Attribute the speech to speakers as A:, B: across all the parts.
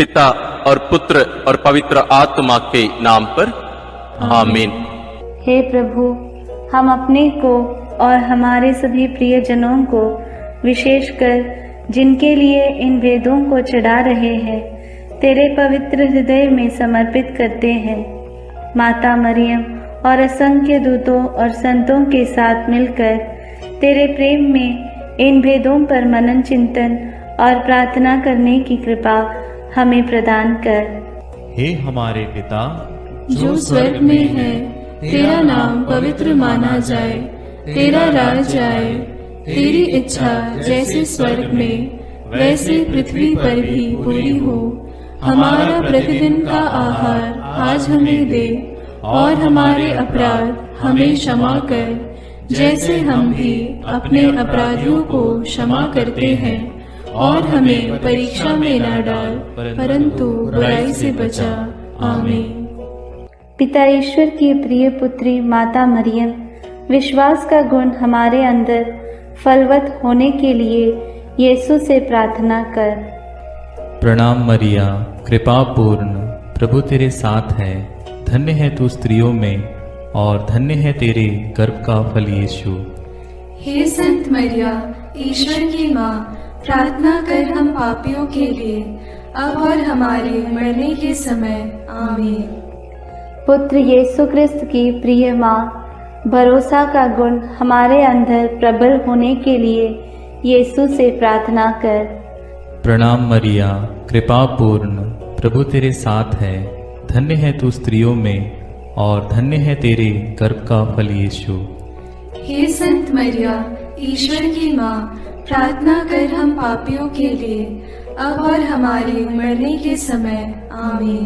A: पिता और पुत्र और पवित्र आत्मा के नाम पर आमीन।
B: हे प्रभु, हम अपने को और हमारे सभी प्रियजनों को, विशेषकर जिनके लिए इन वेदों को चढ़ा रहे हैं, तेरे पवित्र हृदय में समर्पित करते हैं। माता मरियम और असंख्य दूतों और संतों के साथ मिलकर तेरे प्रेम में इन भेदों पर मनन चिंतन और प्रार्थना करने की कृपा हमें प्रदान कर।
C: हे हमारे पिता
D: जो स्वर्ग में है, तेरा नाम पवित्र माना जाए, तेरा राज आए, तेरी इच्छा जैसे स्वर्ग में वैसे पृथ्वी पर भी पूरी हो। हमारा प्रतिदिन का आहार आज हमें दे, और हमारे अपराध हमें क्षमा कर, जैसे हम भी अपने अपराधियों को क्षमा करते हैं, और हमें परीक्षा में न डाल, परंतु बुराई से बचा। आमीन।
B: पिता ईश्वर की प्रिय पुत्री माता मरियम, विश्वास का गुण हमारे अंदर फलवत होने के लिए यीशु से प्रार्थना कर।
C: प्रणाम मरिया, कृपा पूर्ण, प्रभु तेरे साथ है। धन्य है तू स्त्रियों में, और धन्य है तेरे गर्भ का फल यीशु।
D: हे संत मरिया, ईश्वर की माँ, प्रार्थना कर हम पापियों के लिए, अब और हमारे मरने के समय। आमीन।
B: पुत्र यीशु क्रिस्त की प्रिय माँ, भरोसा का गुण हमारे अंदर प्रबल होने के लिए यीशु से प्रार्थना कर।
C: प्रणाम मरिया, कृपा पूर्ण, प्रभु तेरे साथ है। धन्य है तू स्त्रियों में, और धन्य है तेरे गर्भ का फल यीशु।
D: हे संत मरिया, ईश्वर की माँ, प्रार्थना कर हम पापियों के लिए, अब और हमारे मरने के समय। आमीन।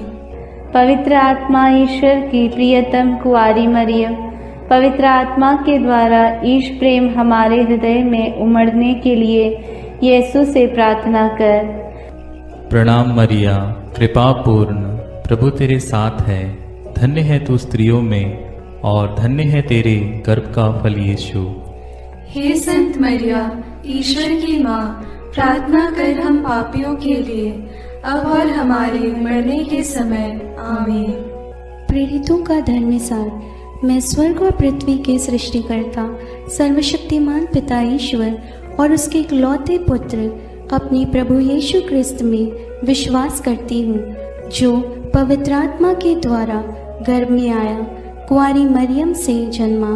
B: पवित्र आत्मा ईश्वर की प्रियतम कुआरी मरियम, पवित्र आत्मा के द्वारा ईश प्रेम हमारे हृदय में उमड़ने के लिए यीशु से प्रार्थना कर।
C: प्रणाम मरिया, कृपा पूर्ण, प्रभु तेरे साथ है। धन्य है तू स्त्रियों में, और धन्य है तेरे गर्भ का फल यीशु।
D: हे संत मरिया, ईश्वर की माँ, प्रार्थना कर हम पापियों के लिए, अब और हमारे मरने के समय। आमीन।
E: प्रेरितों का धर्मसार। मैं स्वर्ग और पृथ्वी के सृष्टिकर्ता सर्वशक्तिमान पिता ईश्वर और उसके इकलौते पुत्र अपने प्रभु यीशु क्रिस्त में विश्वास करती हूँ, जो पवित्र आत्मा के द्वारा गर्भ में आया, कुंवारी मरियम से जन्मा,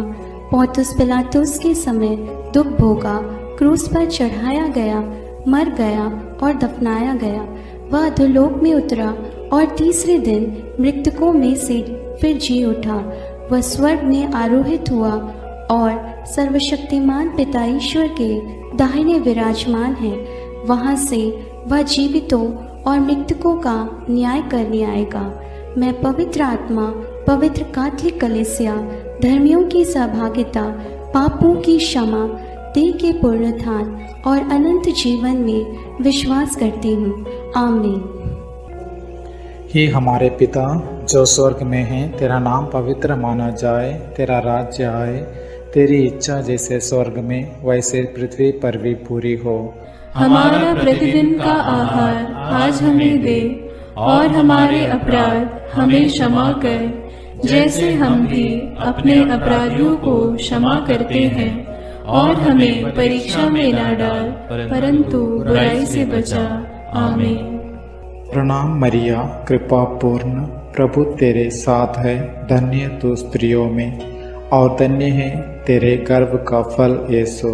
E: पोंतुस पिलातुस के समय दुख भोगा, क्रूस पर चढ़ाया गया, मर गया और दफनाया गया। वह अधोलोक में उतरा और तीसरे दिन मृतकों में से फिर जी उठा। वह स्वर्ग में आरोहित हुआ और सर्वशक्तिमान पिता ईश्वर के दाहिने विराजमान है। वहां से वह जीवितों और मृतकों का न्याय करने आएगा। मैं पवित्र आत्मा, पवित्र कैथोलिक कलीसिया, धर्मियों की सहभागिता, पापों की क्षमा, देह के पुनरुत्थान और अनंत जीवन में विश्वास करती हूँ। आमीन।
F: हे हमारे पिता जो स्वर्ग में है, तेरा नाम पवित्र माना जाए, तेरा राज्य आए, तेरी इच्छा जैसे स्वर्ग में वैसे पृथ्वी पर भी पूरी हो।
D: हमारा प्रतिदिन का आहार आज हमें दे, और हमारे अपराध हमें क्षमा कर, जैसे हम भी अपने अपराधियों को क्षमा करते हैं, और हमें परीक्षा में न डाल, परंतु बुराई से बचा। आमीन।
F: प्रणाम मरिया, कृपा पूर्ण, प्रभु तेरे साथ है। धन्य तू स्त्रियों में, और धन्य है तेरे गर्भ का फल यीशु।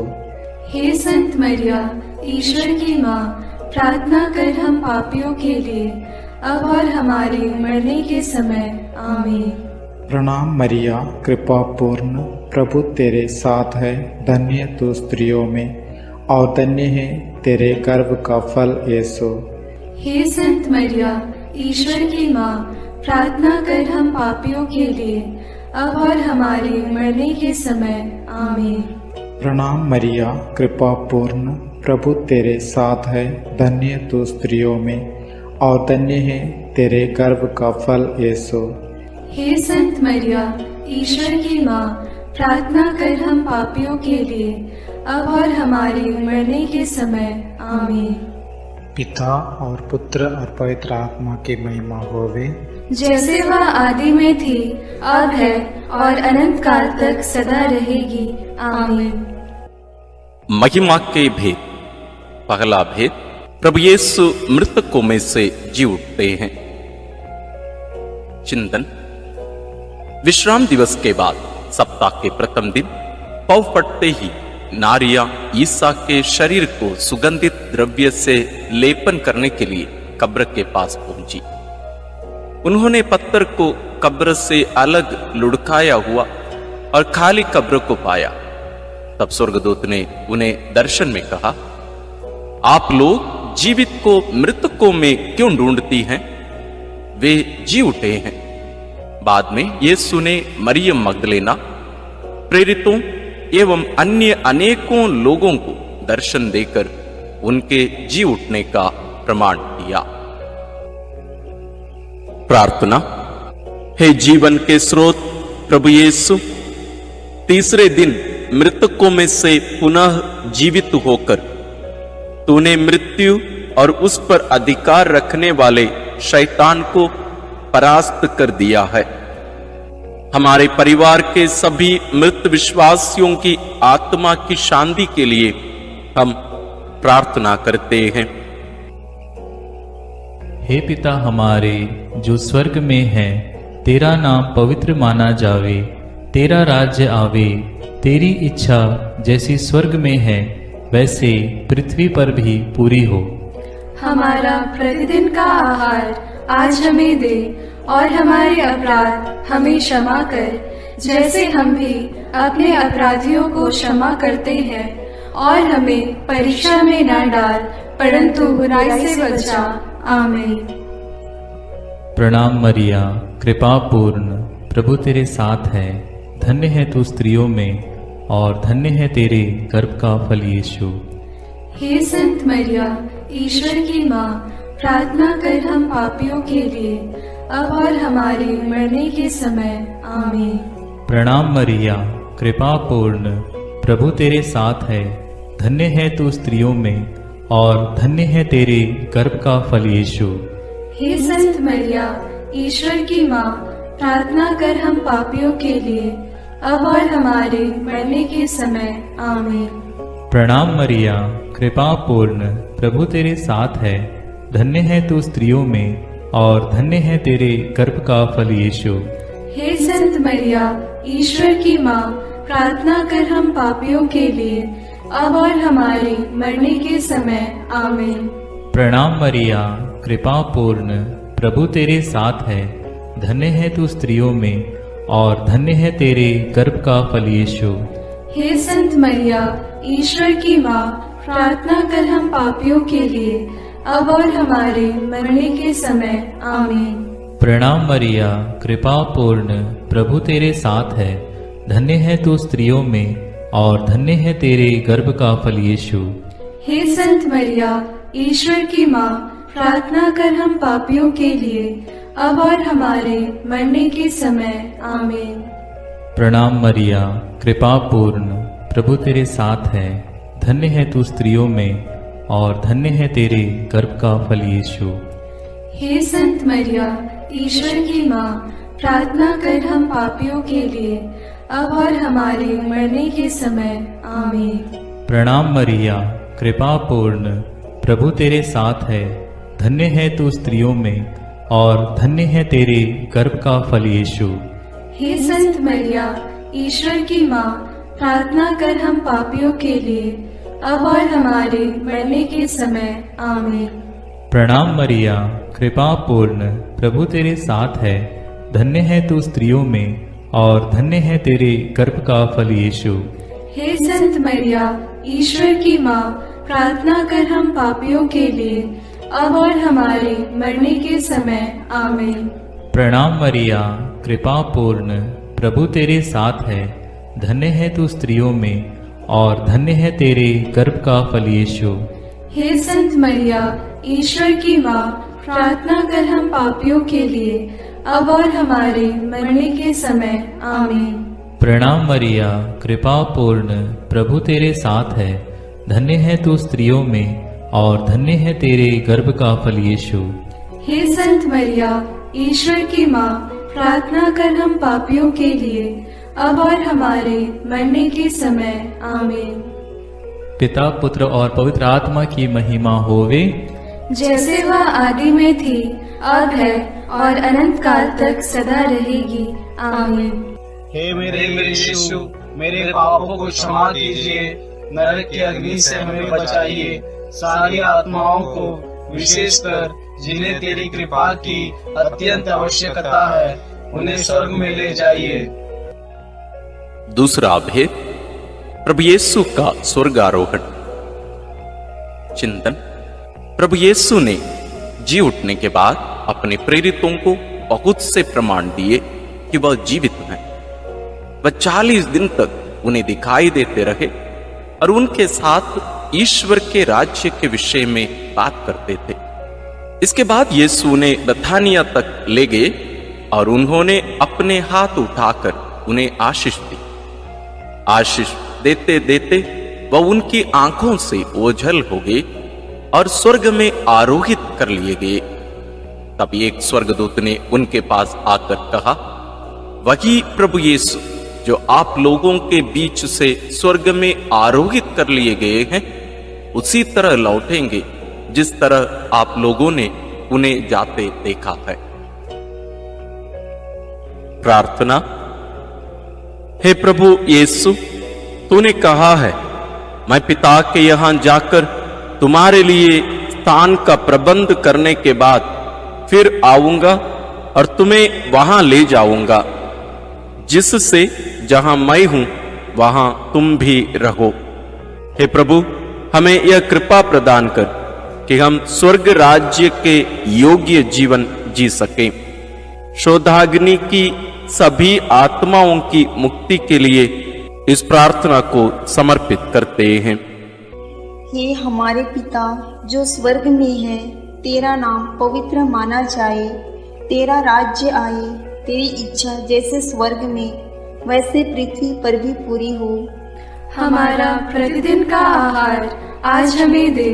D: हे संत मरिया, ईश्वर की माँ, प्रार्थना कर हम पापियों के लिए, अब और हमारे मरने के समय। आमीन।
F: प्रणाम मरिया, कृपा पूर्ण, प्रभु तेरे साथ है। धन्य तू स्त्रियों में, और धन्य है तेरे गर्भ का फल यीशु।
D: हे संत मरिया, ईश्वर की माँ, प्रार्थना कर हम पापियों के लिए, अब और हमारे मरने के समय। आमीन।
F: प्रणाम मरिया, कृपा पूर्ण, प्रभु तेरे साथ है। धन्य तू स्त्रियों में, और धन्य है तेरे गर्भ का फल यीशु।
D: हे संत मरिया, ईश्वर की माँ, प्रार्थना कर हम पापियों के लिए, अब और हमारे मरने के समय। आमीन।
F: पिता और पुत्र और पवित्र आत्मा की महिमा होवे,
D: जैसे वह आदि में थी, अब है और अनंत काल तक सदा रहेगी। आमीन।
A: महिमा के भेद। पहला भेद, प्रभु यीशु मृतकों में से जी उठते हैं। चिंतन। विश्राम दिवस के बाद सप्ताह के प्रथम दिन पौ फटते ही नारियां ईसा के शरीर को सुगंधित द्रव्य से लेपन करने के लिए कब्र के पास पहुंची। उन्होंने पत्थर को कब्र से अलग लुढ़काया हुआ और खाली कब्र को पाया। तब स्वर्गदूत ने उन्हें दर्शन में कहा, आप लोग जीवित को मृतकों में क्यों ढूंढती हैं? वे जी उठे हैं। बाद में यीशु ने मरियम मगदलेना, प्रेरितों एवं अन्य अनेकों लोगों को दर्शन देकर उनके जी उठने का प्रमाण दिया। प्रार्थना। हे जीवन के स्रोत प्रभु यीशु, तीसरे दिन मृतकों में से पुनः जीवित होकर तूने मृत्यु और उस पर अधिकार रखने वाले शैतान को परास्त कर दिया है। हमारे परिवार के सभी मृत विश्वासियों की आत्मा की शांति के लिए हम प्रार्थना करते हैं।
C: हे पिता हमारे जो स्वर्ग में है, तेरा नाम पवित्र माना जावे, तेरा राज्य आवे, तेरी इच्छा जैसी स्वर्ग में है वैसे पृथ्वी पर भी पूरी हो।
D: हमारा प्रतिदिन का आहार आज हमें दे और हमारे अपराध हमें क्षमा कर, जैसे हम भी अपने अपराधियों को क्षमा करते हैं, और हमें परीक्षा में न डाल परंतु बुराई से बचा। आमीन।
C: प्रणाम मरिया, कृपा पूर्ण, प्रभु तेरे साथ है, धन्य है तू स्त्रियों में और धन्य है तेरे गर्भ का फल यीशु।
D: हे संत मरिया, ईश्वर की माँ, प्रार्थना कर हम पापियों के लिए, अब और हमारे मरने के समय। आमीन।
C: प्रणाम मरिया, कृपा पूर्ण, प्रभु तेरे साथ है, धन्य है तू स्त्रियों में और धन्य है तेरे गर्भ का फल यीशु।
D: हे संत मरिया, ईश्वर की माँ, प्रार्थना कर हम पापियों के लिए, अब और हमारे मरने के समय। आमीन।
C: प्रणाम मरिया, कृपा पूर्ण, प्रभु तेरे साथ है, धन्य है तू स्त्रियों में और धन्य है तेरे गर्भ का फल यीशु।
D: हे संत मरिया, ईश्वर की माँ, प्रार्थना कर हम पापियों के लिए, अब और हमारे मरने के समय। आमीन।
C: प्रणाम मरिया, कृपा पूर्ण, प्रभु तेरे साथ है, धन्य है तू स्त्रियों में और धन्य है तेरे गर्भ का फल यीशु।
D: हे संत मरिया, ईश्वर की माँ, प्रार्थना कर हम पापियों के लिए, अब और हमारे मरने के समय। आमीन।
C: प्रणाम मरिया, कृपा पूर्ण, प्रभु तेरे साथ है, धन्य है तू स्त्रियों में और धन्य है तेरे गर्भ का फल यीशु।
D: हे संत मरिया, ईश्वर की माँ, प्रार्थना कर हम पापियों के लिए, अब और हमारे मरने के समय। आमीन।
C: प्रणाम मरिया, कृपा पूर्ण, प्रभु तेरे साथ है, धन्य है तू स्त्रियों में और धन्य है तेरे गर्भ का फल यीशु।
D: हे संत मरिया, ईश्वर की माँ, प्रार्थना कर हम पापियों के लिए, अब और हमारे मरने के समय। आमीन।
C: प्रणाम मरिया, कृपा पूर्ण, प्रभु तेरे साथ है, धन्य है तू स्त्रियों में और धन्य है तेरे गर्भ का फल यीशु।
D: हे संत मरिया, ईश्वर की माँ, प्रार्थना कर हम पापियों के लिए, अब और हमारे मरने के समय। आमीन।
C: प्रणाम मरिया, कृपा पूर्ण, प्रभु तेरे साथ है, धन्य है तू स्त्रियों में और धन्य है तेरे गर्भ का फल यीशु।
D: हे संत मरिया, ईश्वर की माँ, प्रार्थना कर हम पापियों के लिए, अब और हमारे मरने के समय। आमीन।
C: प्रणाम मरिया, कृपा पूर्ण, प्रभु तेरे साथ है, धन्य है तू स्त्रियों में और धन्य है तेरे गर्भ का फल यीशु।
D: हे संत मरिया, ईश्वर की माँ, प्रार्थना कर हम पापियों के लिए, अब और हमारे मरने के समय। आमीन।
C: प्रणाम मरिया, कृपा पूर्ण, प्रभु तेरे साथ है, धन्य है तू स्त्रियों में और धन्य है तेरे गर्भ का फल यीशु।
D: हे संत मरिया, ईश्वर की माँ, प्रार्थना कर हम पापियों के लिए, अब और हमारे मरने के समय। आमीन।
C: पिता, पुत्र और पवित्र आत्मा की महिमा होवे,
D: जैसे वह आदि में थी, अब है और अनंत काल तक सदा रहेगी। आमीन।
G: हे मेरे यीशु, मेरे पापों को क्षमा कीजिए, नरक की अग्नि से हमें बचाइए, सारी आत्माओं को, विशेषकर जिन्हें तेरी कृपा की अत्यंत आवश्यकता है, उन्हें स्वर्ग में ले जाइए।
A: दूसरा भेद, प्रभु यीशु का स्वर्गारोहण। चिंतन। प्रभु यीशु ने जी उठने के बाद अपने प्रेरितों को बहुत से प्रमाण दिए कि वह जीवित हैं। वह 40 दिन तक उन्हें दिखाई देते रहे और उनके साथ ईश्वर के राज्य के विषय में बात करते थे। इसके बाद यीशु उन्हें बथानिया तक ले गए और उन्होंने अपने हाथ उठाकर उन्हें आशीष दी। आशीष देते देते वह उनकी आंखों से ओझल हो गए और स्वर्ग में आरोहित कर लिए गए। तब एक स्वर्गदूत ने उनके पास आकर कहा, वही प्रभु यीशु जो आप लोगों के बीच से स्वर्ग में आरोहित कर लिए गए हैं, उसी तरह लौटेंगे जिस तरह आप लोगों ने उन्हें जाते देखा है। प्रार्थना। हे प्रभु यीशु, तूने कहा है, मैं पिता के यहां जाकर तुम्हारे लिए स्थान का प्रबंध करने के बाद फिर आऊंगा और तुम्हें वहां ले जाऊंगा, जिससे जहां मैं हूं वहां तुम भी रहो। हे प्रभु, हमें यह कृपा प्रदान कर कि हम स्वर्ग राज्य के योग्य जीवन जी सकें। शोधाग्नि की सभी आत्माओं की मुक्ति के लिए इस प्रार्थना को समर्पित करते हैं।
H: हे हमारे पिता जो स्वर्ग में है, तेरा नाम पवित्र माना जाए, तेरा राज्य आए, तेरी इच्छा जैसे स्वर्ग में वैसे पृथ्वी पर भी पूरी हो।
D: हमारा प्रतिदिन का आहार आज हमें दे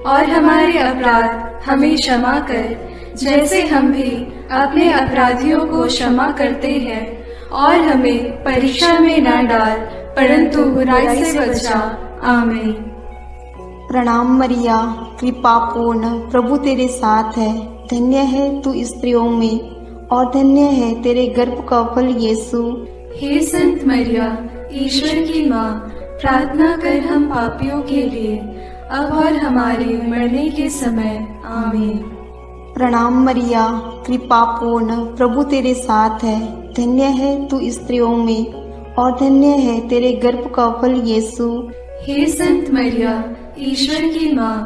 D: और हमारे अपराध हमें क्षमा कर, जैसे हम भी अपने अपराधियों को क्षमा करते हैं, और हमें परीक्षा में न डाल, परंतु बुराई से बचा। आमीन।
H: प्रणाम मरिया, कृपा पूर्ण, प्रभु तेरे साथ है, धन्य है तू स्त्रियों में और धन्य है तेरे गर्भ का फल यीशु।
D: हे संत मरिया, ईश्वर की माँ, प्रार्थना कर हम पापियों के लिए, अब और हमारे मरने के समय। आमीन।
H: प्रणाम मरिया, कृपा पूर्ण, प्रभु तेरे साथ है, धन्य है तू स्त्रियों में और धन्य है तेरे गर्भ का फल यीशु।
D: हे संत मरिया, ईश्वर की माँ,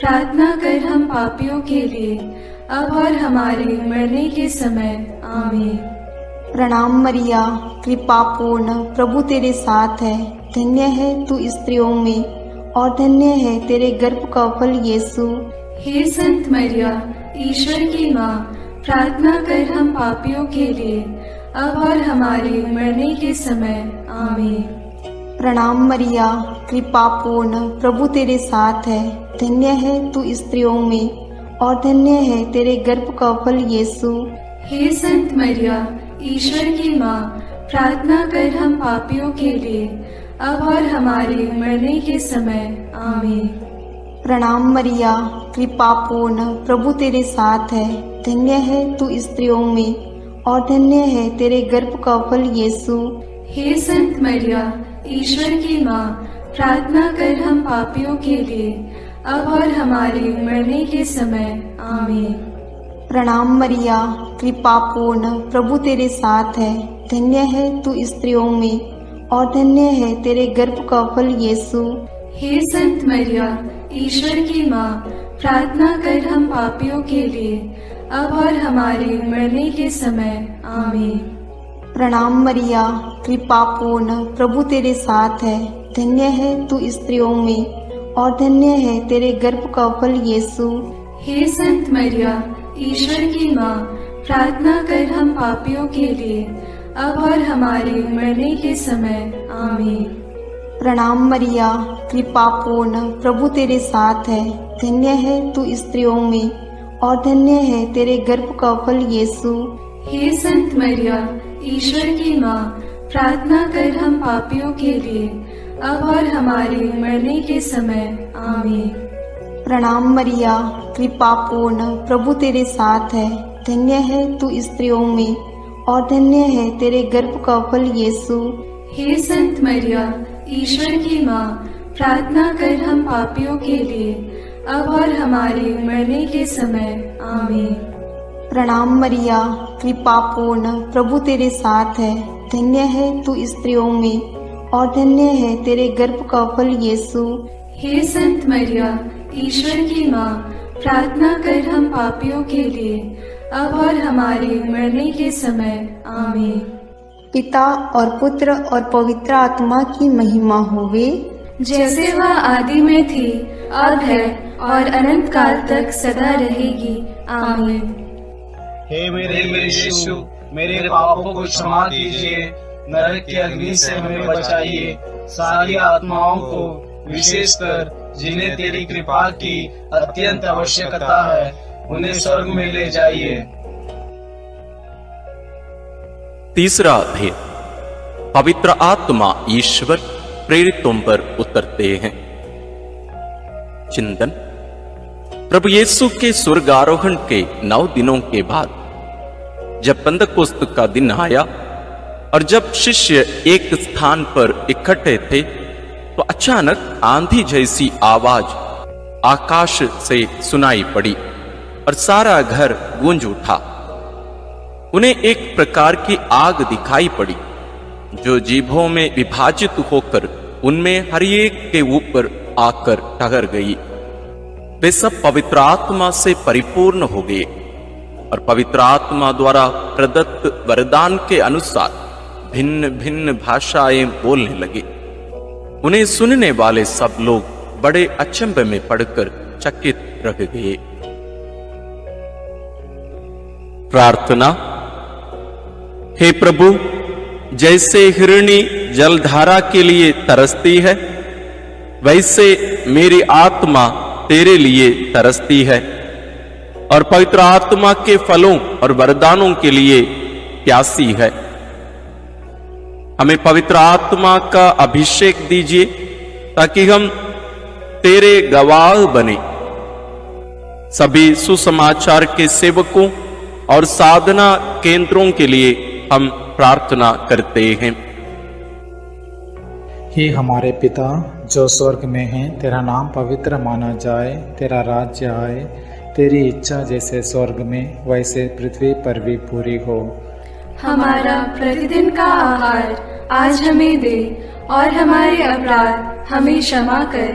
D: प्रार्थना कर हम पापियों के लिए, अब और हमारे मरने के समय। आमीन।
H: प्रणाम मरिया, कृपा पूर्ण, प्रभु तेरे साथ है, धन्य है तू स्त्रियों में और धन्य है तेरे गर्भ का फल यीशु।
D: हे संत मरिया, ईश्वर की माँ, प्रार्थना कर हम पापियों के लिए, अब और हमारे मरने के समय। आमीन।
H: प्रणाम मरिया, कृपा पूर्ण, प्रभु तेरे साथ है, धन्य है तू स्त्रियों में और धन्य है तेरे गर्भ का फल यीशु।
D: हे संत मरिया, ईश्वर की माँ, प्रार्थना कर हम पापियों के लिए, अब और हमारे मरने के समय। आमीन।
H: प्रणाम मरिया, कृपा पूर्ण, प्रभु तेरे साथ है, धन्य है तू स्त्रियों में और धन्य है तेरे गर्भ का फल यीशु।
D: हे संत मरिया, ईश्वर की माँ, प्रार्थना कर हम पापियों के लिए, अब और हमारे मरने के समय। आमीन।
H: प्रणाम मरिया, कृपा पूर्ण, प्रभु तेरे साथ है, धन्य है तू स्त्रियों में और धन्य है तेरे गर्भ का फल यीशु।
D: हे संत मरिया, ईश्वर की माँ, प्रार्थना कर हम पापियों के लिए, अब और हमारे मरने के समय। आमीन।
H: प्रणाम मरिया, कृपा पूर्ण, प्रभु तेरे साथ है, धन्य है तू स्त्रियों में और धन्य है तेरे गर्भ का फल यीशु।
D: हे संत मरिया, ईश्वर की माँ, प्रार्थना कर हम पापियों के लिए, अब और हमारे मरने के समय। आमीन।
H: प्रणाम मरिया, कृपा पूर्ण, प्रभु तेरे साथ है। धन्य है तू स्त्रियों में और धन्य है तेरे गर्भ का फल यीशु।
D: हे संत मरिया, ईश्वर की माँ, प्रार्थना कर हम पापियों के लिए, अब और हमारे मरने के समय। आमीन।
H: प्रणाम मरिया, कृपा पूर्ण, प्रभु तेरे साथ है। धन्य है तू स्त्रियों में और धन्य है तेरे गर्भ का फल यीशु।
D: हे संत मरिया, ईश्वर की माँ, प्रार्थना कर हम पापियों के लिए, अब और हमारे मरने के समय। आमीन।
H: प्रणाम मरिया, कृपा पूर्ण, प्रभु तेरे साथ है। धन्य है तू स्त्रियों में और धन्य है तेरे गर्भ का फल यीशु।
D: हे संत मरिया, ईश्वर की माँ, प्रार्थना कर हम पापियों के लिए, अब और हमारे मरने के समय। आमीन।
H: पिता और पुत्र और पवित्र आत्मा की महिमा होवे,
D: जैसे वह आदि में थी, अब है और अनंत काल तक सदा रहेगी। आमीन।
G: हे मेरे यीशु, मेरे पापों को क्षमा कीजिए, नरक की अग्नि से हमें बचाइए, सारी आत्माओं को, विशेषकर जिन्हें तेरी कृपा की अत्यंत आवश्यकता है, उन्हें स्वर्ग में ले जाइए।
A: तीसरा अध्याय। पवित्र आत्मा ईश्वर प्रेरितों पर उतरते हैं। चिंतन। प्रभु यीशु के स्वर्गारोहण के 9 दिनों के बाद जब पेंतकोस्त का दिन आया और जब शिष्य एक स्थान पर इकट्ठे थे, तो अचानक आंधी जैसी आवाज आकाश से सुनाई पड़ी और सारा घर गूंज उठा। उन्हें एक प्रकार की आग दिखाई पड़ी जो जीभों में विभाजित होकर उनमें हर एक के ऊपर आकर ठहर गई। वे सब पवित्र आत्मा से परिपूर्ण हो गए और पवित्र आत्मा द्वारा प्रदत्त वरदान के अनुसार भिन्न भिन्न भाषाएं बोलने लगे। उन्हें सुनने वाले सब लोग बड़े अचंभे में पड़कर चकित रह गए। प्रार्थना। हे प्रभु, जैसे हिरणी जलधारा के लिए तरसती है, वैसे मेरी आत्मा तेरे लिए तरसती है और पवित्र आत्मा के फलों और वरदानों के लिए प्यासी है। हमें पवित्र आत्मा का अभिषेक दीजिए ताकि हम तेरे गवाह बने। सभी सुसमाचार के सेवकों और साधना केंद्रों के लिए हम प्रार्थना करते हैं।
F: हे हमारे पिता जो स्वर्ग में है, तेरा नाम पवित्र माना जाए, तेरा राज्य आए, तेरी इच्छा जैसे स्वर्ग में वैसे पृथ्वी पर भी पूरी हो।
D: हमारा प्रतिदिन का आहार आज हमें दे और हमारे अपराध हमें क्षमा कर,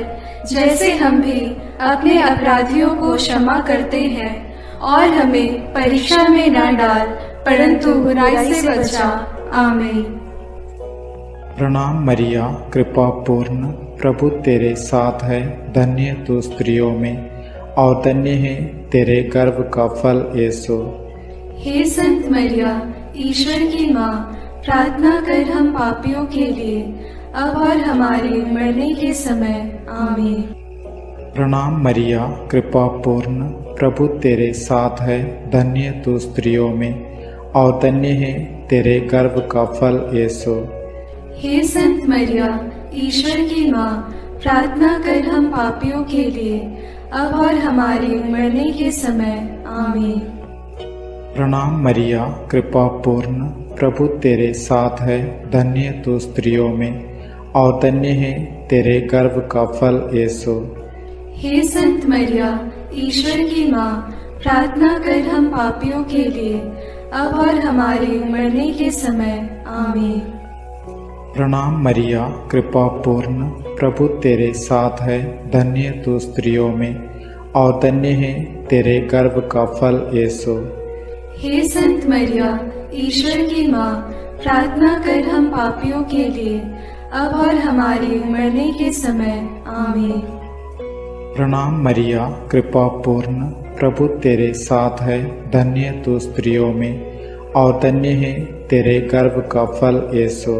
D: जैसे हम भी अपने अपराधियों को क्षमा करते हैं, और हमें परीक्षा में न डाल, परंतु बुराई से बचा। आमीन।
F: प्रणाम मरिया, कृपा पूर्ण, प्रभु तेरे साथ है। धन्य तू स्त्रियों में और धन्य है तेरे गर्भ का फल यीशु।
D: हे संत मरिया, ईश्वर की माँ, प्रार्थना कर हम पापियों के लिए, अब और हमारे मरने के समय। आमीन।
F: प्रणाम मरिया, कृपा पूर्ण, प्रभु तेरे साथ है। धन्य तू स्त्रियों में और धन्य है तेरे गर्भ का फल यीशु।
D: हे संत मरिया, ईश्वर की माँ, प्रार्थना कर हम पापियों के लिए, अब और हमारे मरने के समय। आमीन।
F: प्रणाम मरिया, कृपा पूर्ण, प्रभु तेरे साथ है। धन्य तू स्त्रियों में और धन्य है तेरे गर्भ का फल यीशु।
D: हे संत मरिया, ईश्वर की माँ, प्रार्थना कर हम पापियों के लिए, अब और हमारे मरने के समय। आमीन।
F: प्रणाम मरिया, कृपा पूर्ण, प्रभु तेरे साथ है। धन्य तू स्त्रियों में और धन्य है तेरे गर्भ का फल यीशु।
D: हे संत मरिया, ईश्वर की माँ, प्रार्थना कर हम पापियों के लिए, अब और हमारे मरने के समय। आमीन।
F: प्रणाम मरिया, कृपा पूर्ण, प्रभु तेरे साथ है। धन्य तू स्त्रियों में और धन्य है तेरे गर्भ का फल यीशु।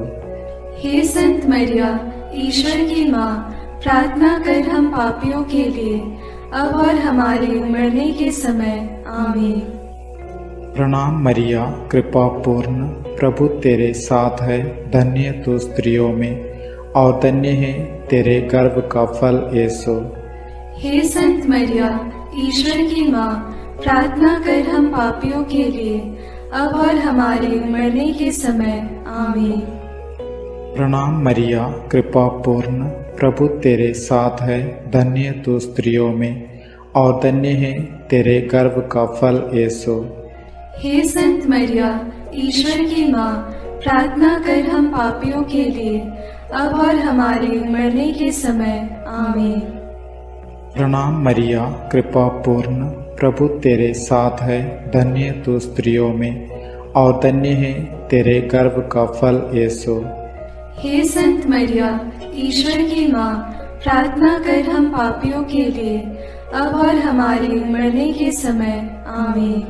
D: हे संत मरिया, ईश्वर की माँ, प्रार्थना कर हम पापियों के लिए, अब और हमारे मरने के समय। आमीन।
F: प्रणाम मरिया, कृपा पूर्ण, प्रभु तेरे साथ है। धन्य तू स्त्रियों में और धन्य है तेरे गर्भ का फल यीशु।
D: हे संत मरिया, ईश्वर की माँ, प्रार्थना कर हम पापियों के लिए, अब और हमारे मरने के समय। आमीन।
F: प्रणाम मरिया, कृपा पूर्ण, प्रभु तेरे साथ है। धन्य तू स्त्रियों में और धन्य है तेरे गर्भ का फल यीशु।
D: हे संत मरिया, ईश्वर की माँ, प्रार्थना कर हम पापियों के लिए, अब और हमारे मरने के समय। आमीन।
F: प्रणाम मरिया, कृपा पूर्ण, प्रभु तेरे साथ है। धन्य तू स्त्रियों में और धन्य है तेरे गर्भ का फल यीशु।
D: हे संत मरिया, ईश्वर की माँ, प्रार्थना कर हम पापियों के लिए, अब और हमारे मरने के समय। आमीन।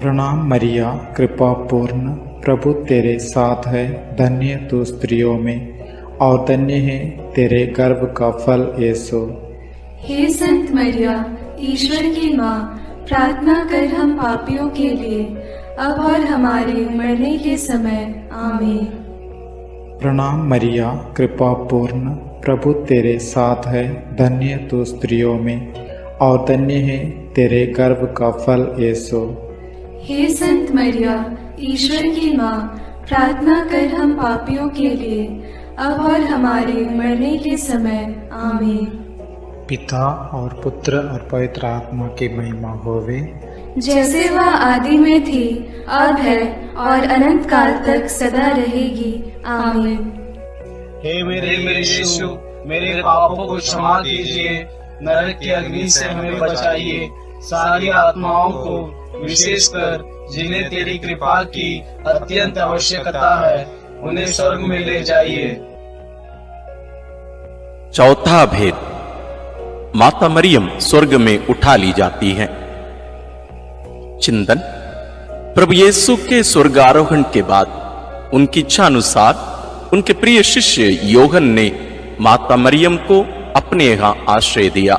F: प्रणाम मरिया, कृपा पूर्ण, प्रभु तेरे साथ है। धन्य तू स्त्रियों में और धन्य है तेरे गर्भ का फल यीशु।
D: हे संत मरिया, ईश्वर की माँ, प्रार्थना कर हम पापियों के लिए, अब और हमारे मरने के समय। आमीन।
F: प्रणाम मरिया, कृपा पूर्ण, प्रभु तेरे साथ है। धन्य तू स्त्रियों में और धन्य है तेरे गर्भ का फल यीशु।
D: हे संत मरिया, ईश्वर की माँ, प्रार्थना कर हम पापियों के लिए, अब और हमारे मरने के समय। आमीन।
F: पिता और पुत्र और पवित्र आत्मा की महिमा होवे,
D: जैसे वह आदि में थी, अब है और अनंत काल तक सदा रहेगी। आमीन।
G: हे मेरे यीशु, मेरे पापों को क्षमा कीजिए, नरक की अग्नि से हमें बचाइए, सारी आत्माओं को, विशेषकर जिन्हें तेरी कृपा की अत्यंत आवश्यकता है, उन्हें स्वर्ग में ले जाइए।
A: चौथा भेद, माता मरियम स्वर्ग में उठा ली जाती है। चिंतन, प्रभु यीशु के स्वर्गारोहण के बाद उनकी इच्छा अनुसार उनके प्रिय शिष्य योहन ने माता मरियम को अपने यहाँ आश्रय दिया।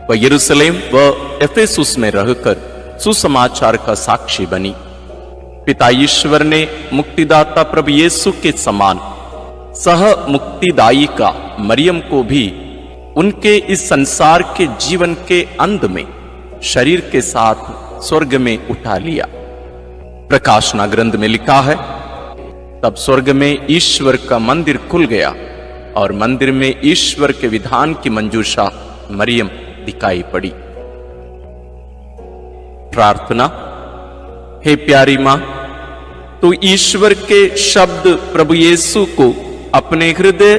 A: वह यरूशलेम व एफेसुस में रहकर सुसमाचार का साक्षी बनी। पिता ईश्वर ने मुक्तिदाता प्रभु यीशु के समान सह मुक्तिदायी का मरियम को भी उनके इस संसार के जीवन के अंत में शरीर के साथ स्वर्ग में उठा लिया। प्रकाशना ग्रंथ में लिखा है, तब स्वर्ग में ईश्वर का मंदिर खुल गया और मंदिर में ईश्वर के विधान की मंजूषा मरियम दिखाई पड़ी। प्रार्थना। हे प्यारी मां, तू ईश्वर के शब्द प्रभु यीशु को अपने हृदय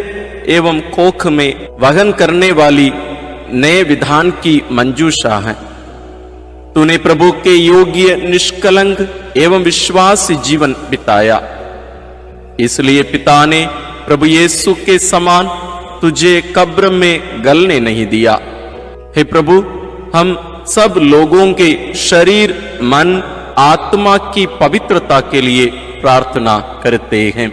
A: एवं कोख में वहन करने वाली नए विधान की मंजूषा है। तूने प्रभु के योग्य, निष्कलंक एवं विश्वास जीवन बिताया, इसलिए पिता ने प्रभु यीशु के समान तुझे कब्र में गलने नहीं दिया। हे प्रभु, हम सब लोगों के शरीर, मन, आत्मा की पवित्रता के लिए प्रार्थना करते हैं।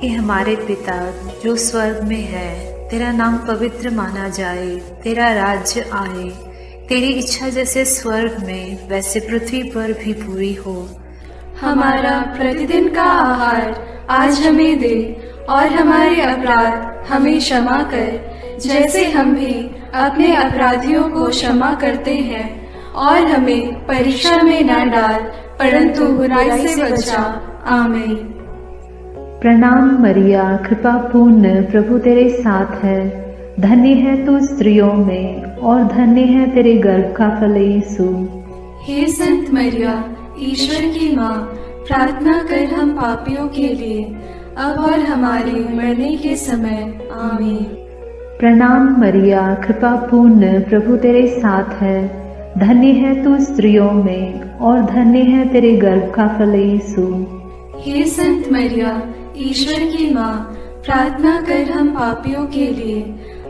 I: हे हमारे पिता जो स्वर्ग में है, तेरा नाम पवित्र माना जाए, तेरा राज्य आए, तेरी इच्छा जैसे स्वर्ग में वैसे पृथ्वी पर भी पूरी हो।
D: हमारा प्रतिदिन का आहार आज हमें दे, और हमारे अपराध हमें क्षमा कर, जैसे हम भी अपने अपराधियों को क्षमा करते हैं, और हमें परीक्षा में न डाल, परंतु बुराई से बचा। आमीन।
B: प्रणाम मरिया, कृपा पूर्ण, प्रभु तेरे साथ है। धन्य है तू स्त्रियों में और धन्य है तेरे गर्भ का फल यीशु।
D: हे संत मरिया, ईश्वर की माँ, प्रार्थना कर हम पापियों के लिए, अब और हमारे मरने के समय। आमीन।
B: प्रणाम मरिया, कृपा पूर्ण, प्रभु तेरे साथ है। धन्य है तू स्त्रियों में और धन्य है तेरे गर्भ का फल यीशु।
D: हे संत मरिया, ईश्वर की माँ, प्रार्थना कर हम पापियों के लिए,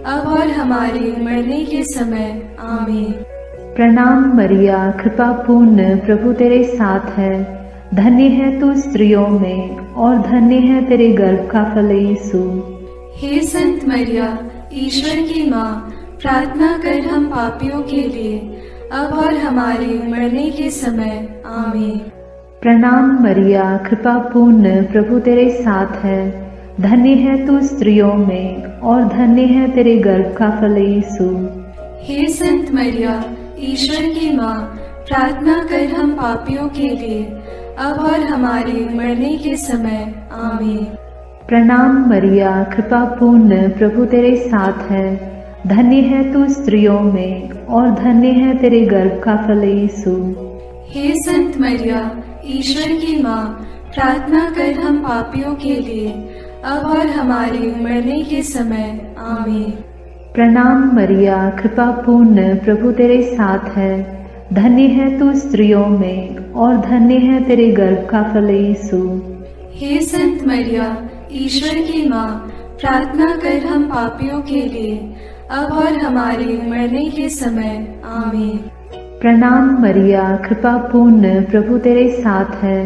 D: अब और हमारे मरने के समय। आमीन।
B: प्रणाम मरिया, कृपा पूर्ण, प्रभु तेरे साथ है। धन्य है तू स्त्रियों में और धन्य है तेरे गर्भ का फल यीशु।
D: हे संत मरिया, ईश्वर की माँ, प्रार्थना कर हम पापियों के लिए, अब और हमारे मरने के समय। आमीन।
B: प्रणाम मरिया, कृपा पूर्ण, प्रभु तेरे साथ है। धन्य है तू स्त्रियों में और धन्य है तेरे गर्भ का फल यीशु।
D: हे संत मरिया, ईश्वर की माँ, प्रार्थना कर हम पापियों के लिए, अब और हमारे मरने के समय। आमीन।
B: प्रणाम मरिया, कृपा पूर्ण, प्रभु तेरे साथ है। धन्य है तू स्त्रियों में और धन्य है तेरे गर्भ का फल यीशु।
D: हे संत मरिया, ईश्वर की माँ, प्रार्थना कर हम पापियों के लिए, अब और हमारे मरने के समय। आमीन।
B: प्रणाम मरिया, कृपा पूर्ण, प्रभु तेरे साथ है। धन्य है तू स्त्रियों में और धन्य है तेरे गर्भ का फल यीशु।
D: हे संत मरिया, ईश्वर की माँ, प्रार्थना कर हम पापियों के लिए, अब और हमारे मरने के समय। आमीन।
B: प्रणाम मरिया, कृपा पूर्ण, प्रभु तेरे साथ है।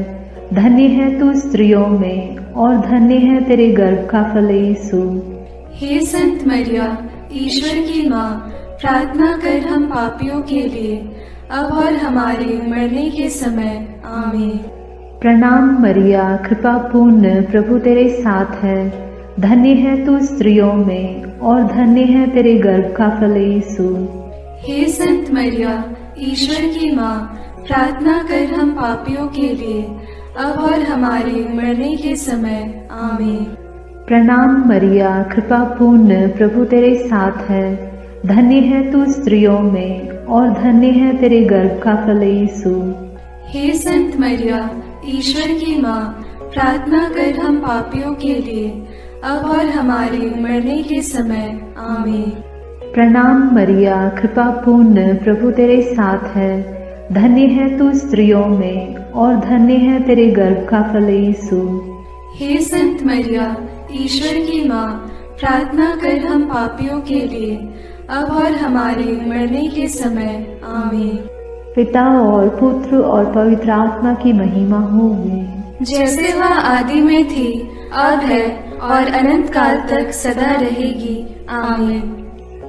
B: धन्य है तू स्त्रियों में और धन्य है तेरे गर्भ का फल यीशु।
D: हे संत मरिया, ईश्वर की माँ, प्रार्थना कर हम पापियों के लिए, अब और हमारे मरने के समय। आमीन।
B: प्रणाम मरिया, कृपा पूर्ण, प्रभु तेरे साथ है। धन्य है तू स्त्रियों में और धन्य है तेरे गर्भ का फल यीशु।
D: हे संत मरिया, ईश्वर की माँ, प्रार्थना कर हम पापियों के लिए, अब और हमारे मरने के समय। आमीन।
B: प्रणाम मरिया, कृपा पूर्ण, प्रभु तेरे साथ है। धन्य है तू स्त्रियों में और धन्य है तेरे गर्भ का फल यीशु।
D: हे संत मरिया, ईश्वर की माँ, प्रार्थना कर हम पापियों के लिए, अब और हमारे मरने के समय। आमीन।
B: प्रणाम मरिया, कृपा पूर्ण, प्रभु तेरे साथ है। धन्य है तू स्त्रियों में और धन्य है तेरे गर्भ का फल यीशु।
D: हे संत मरिया, ईश्वर की माँ, प्रार्थना कर हम पापियों के लिए, अब और हमारे मरने के समय। आमीन।
B: पिता और पुत्र और पवित्र आत्मा की महिमा होगी,
D: जैसे वह आदि में थी, अब है और अनंत काल तक सदा रहेगी। आमीन।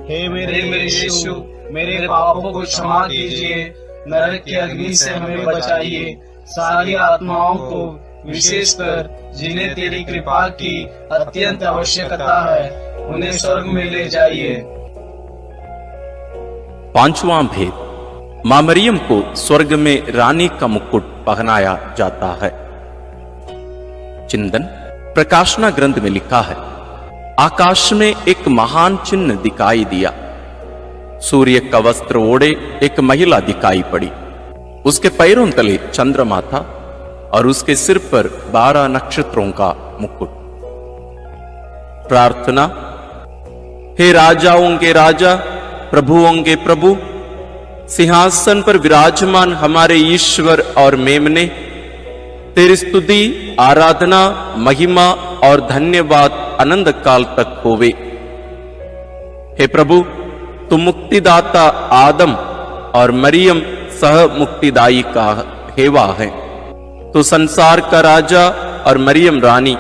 G: हे मेरे यीशु, मेरे पापों को क्षमा कीजिए, नरक की अग्नि से हमें बचाइए, सारी आत्माओं को, विशेषकर जिन्हें तेरी कृपा की अत्यंत आवश्यकता है, उन्हें स्वर्ग में ले जाइए।
A: पांचवां भेद, मां मरियम को स्वर्ग में रानी का मुकुट पहनाया जाता है। चिंतन प्रकाशना ग्रंथ में लिखा है, आकाश में एक महान चिन्ह दिखाई दिया। सूर्य का वस्त्र ओढ़े एक महिला दिखाई पड़ी। उसके पैरों तले चंद्रमा था और उसके सिर पर 12 नक्षत्रों का मुकुट। प्रार्थना। हे राजाओं के राजा, प्रभुओं के प्रभु, सिंहासन पर विराजमान हमारे ईश्वर और मेमने, तेरी स्तुति, आराधना, महिमा और धन्यवाद अनंत काल तक होवे। हे प्रभु, तुम मुक्तिदाता आदम और मरियम सह मुक्तिदायी का हेवा है। तो संसार का राजा और मरियम रानी,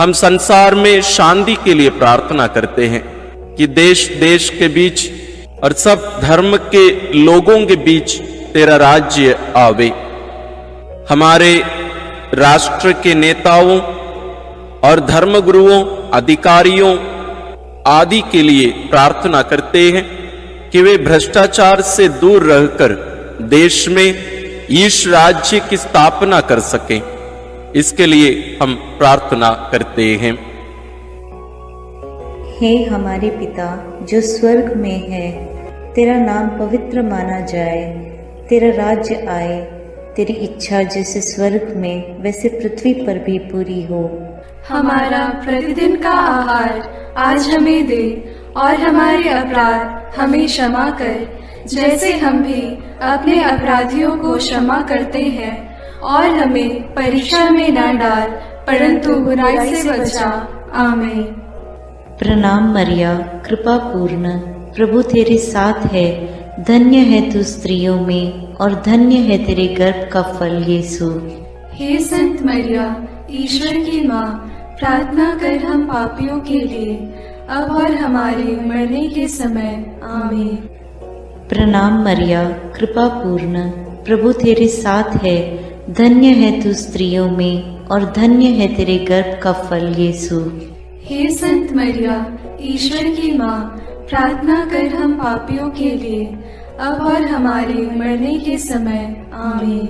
A: हम संसार में शांति के लिए प्रार्थना करते हैं कि देश देश के बीच और सब धर्म के लोगों के बीच तेरा राज्य आवे। हमारे राष्ट्र के नेताओं और धर्मगुरुओं, अधिकारियों आदि के लिए प्रार्थना करते हैं कि वे भ्रष्टाचार से दूर रहकर देश में ईश राज्य की स्थापना कर सकें। इसके लिए हम प्रार्थना करते हैं।
J: हे हमारे पिता जो स्वर्ग में है, तेरा नाम पवित्र माना जाए, तेरा राज्य आए, तेरी इच्छा जैसे स्वर्ग में वैसे पृथ्वी पर भी पूरी हो।
D: हमारा प्रतिदिन का आहार आज हमें दे, और हमारे अपराध हमें क्षमा कर, जैसे हम भी अपने अपराधियों को क्षमा करते हैं, और हमें परीक्षा में न डाल, परंतु बुराई से बचा। आमीन।
J: प्रणाम मरिया, कृपा पूर्ण, प्रभु तेरे साथ है। धन्य है तू स्त्रियों में और धन्य है तेरे गर्भ का फल यीशु।
D: हे संत मरिया, ईश्वर की माँ, प्रार्थना कर हम पापियों के लिए, अब और हमारे मरने के समय। आमीन।
J: प्रणाम मरिया, कृपा पूर्ण, प्रभु तेरे साथ है, धन्य है तू स्त्रियों में और धन्य है तेरे गर्भ का फल यीशु।
D: हे संत मरिया, ईश्वर की माँ, प्रार्थना कर हम पापियों के लिए, अब और हमारे मरने के समय। आमीन।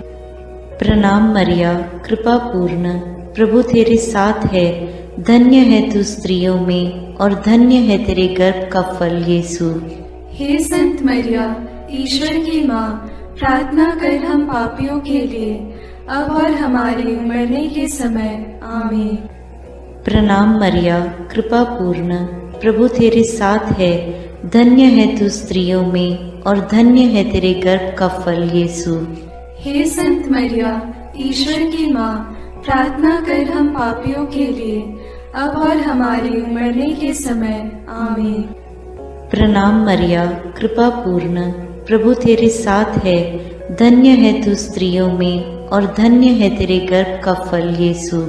J: प्रणाम मरिया, कृपा पूर्ण, प्रभु तेरे साथ है, धन्य है तू स्त्रियों में और धन्य है तेरे गर्भ का फल यीशु।
D: हे संत मरिया, ईश्वर की माँ, प्रार्थना कर हम पापियों के लिए, अब और हमारे मरने के समय। आमीन।
J: प्रणाम मरिया, कृपा पूर्ण, प्रभु तेरे साथ है, धन्य है तू स्त्रियों में और धन्य है तेरे गर्भ का फल यीशु।
D: हे संत मरिया, ईश्वर की माँ, प्रार्थना कर हम पापियों के लिए, अब और हमारे मरने के समय। आमीन।
J: प्रणाम मरिया, कृपा पूर्ण, प्रभु तेरे साथ है, धन्य है तू स्त्रियों में और धन्य है तेरे गर्भ का फल यीशु।